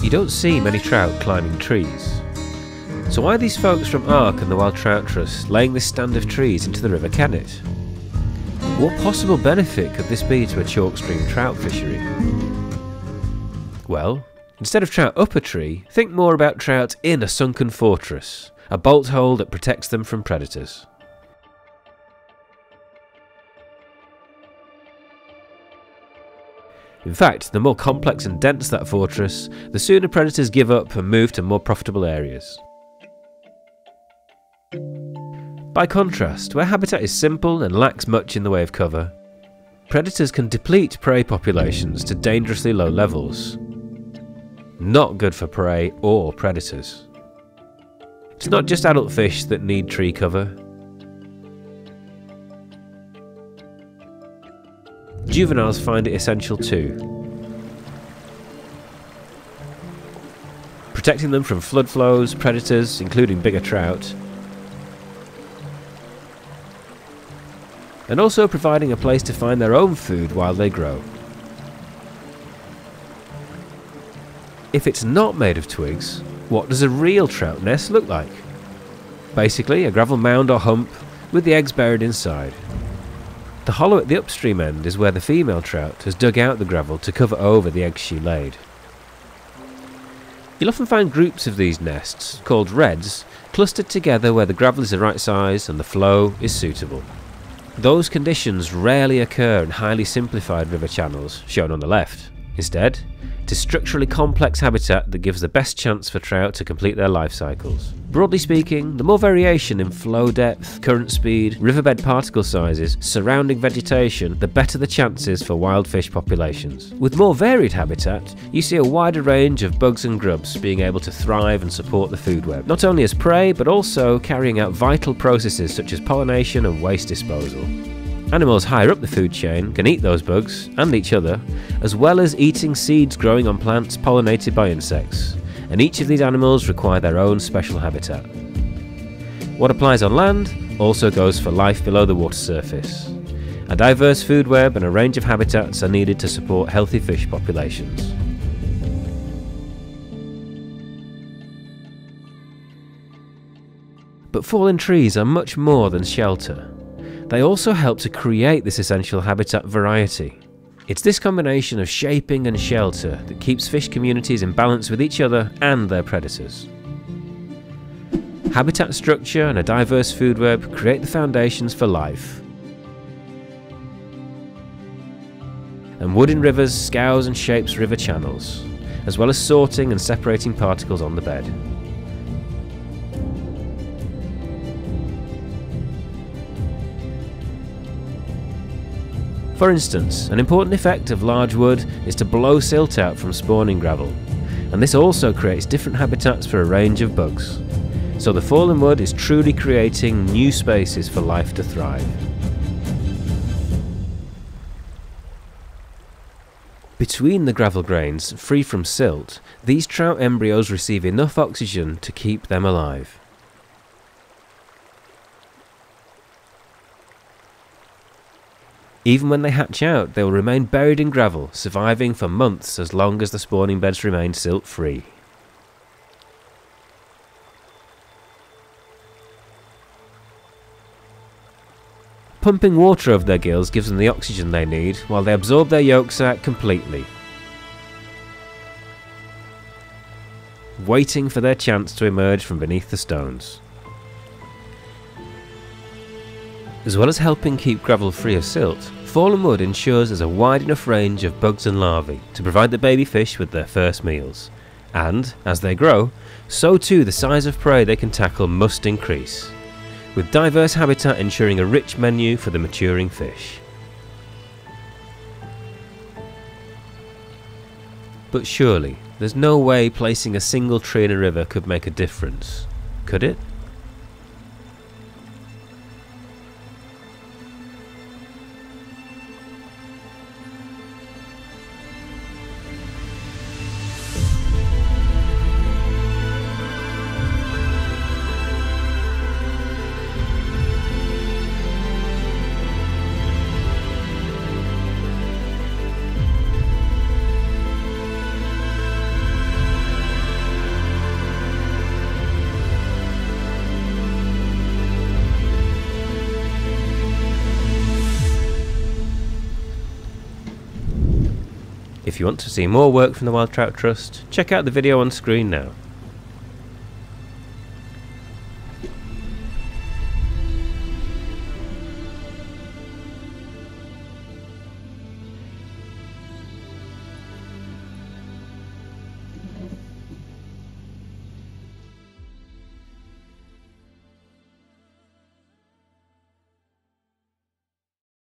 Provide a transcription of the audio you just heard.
you don't see many trout climbing trees. So why are these folks from ARC and the Wild Trout Trust laying this stand of trees into the River Kennet? What possible benefit could this be to a chalkstream trout fishery? Well, instead of trout up a tree, think more about trout in a sunken fortress, a bolt hole that protects them from predators. In fact, the more complex and dense that fortress, the sooner predators give up and move to more profitable areas. By contrast, where habitat is simple and lacks much in the way of cover, predators can deplete prey populations to dangerously low levels. Not good for prey or predators. It's not just adult fish that need tree cover. Juveniles find it essential too, protecting them from flood flows, predators, including bigger trout, and also providing a place to find their own food while they grow. If it's not made of twigs, what does a real trout nest look like? Basically, a gravel mound or hump with the eggs buried inside. The hollow at the upstream end is where the female trout has dug out the gravel to cover over the eggs she laid. You'll often find groups of these nests, called redds, clustered together where the gravel is the right size and the flow is suitable. Those conditions rarely occur in highly simplified river channels, shown on the left. Instead, it is structurally complex habitat that gives the best chance for trout to complete their life cycles. Broadly speaking, the more variation in flow depth, current speed, riverbed particle sizes, surrounding vegetation, the better the chances for wild fish populations. With more varied habitat, you see a wider range of bugs and grubs being able to thrive and support the food web, not only as prey but also carrying out vital processes such as pollination and waste disposal. Animals higher up the food chain can eat those bugs, and each other, as well as eating seeds growing on plants pollinated by insects, and each of these animals require their own special habitat. What applies on land also goes for life below the water surface. A diverse food web and a range of habitats are needed to support healthy fish populations. But fallen trees are much more than shelter. They also help to create this essential habitat variety. It's this combination of shaping and shelter that keeps fish communities in balance with each other and their predators. Habitat structure and a diverse food web create the foundations for life. And wood in rivers scours and shapes river channels, as well as sorting and separating particles on the bed. For instance, an important effect of large wood is to blow silt out from spawning gravel, and this also creates different habitats for a range of bugs. So the fallen wood is truly creating new spaces for life to thrive. Between the gravel grains, free from silt, these trout embryos receive enough oxygen to keep them alive. Even when they hatch out, they will remain buried in gravel, surviving for months as long as the spawning beds remain silt-free. Pumping water over their gills gives them the oxygen they need, while they absorb their yolk sac completely, waiting for their chance to emerge from beneath the stones. As well as helping keep gravel free of silt, fallen wood ensures there's a wide enough range of bugs and larvae to provide the baby fish with their first meals. And, as they grow, so too the size of prey they can tackle must increase, with diverse habitat ensuring a rich menu for the maturing fish. But surely, there's no way placing a single tree in a river could make a difference, could it? If you want to see more work from the Wild Trout Trust, check out the video on screen now.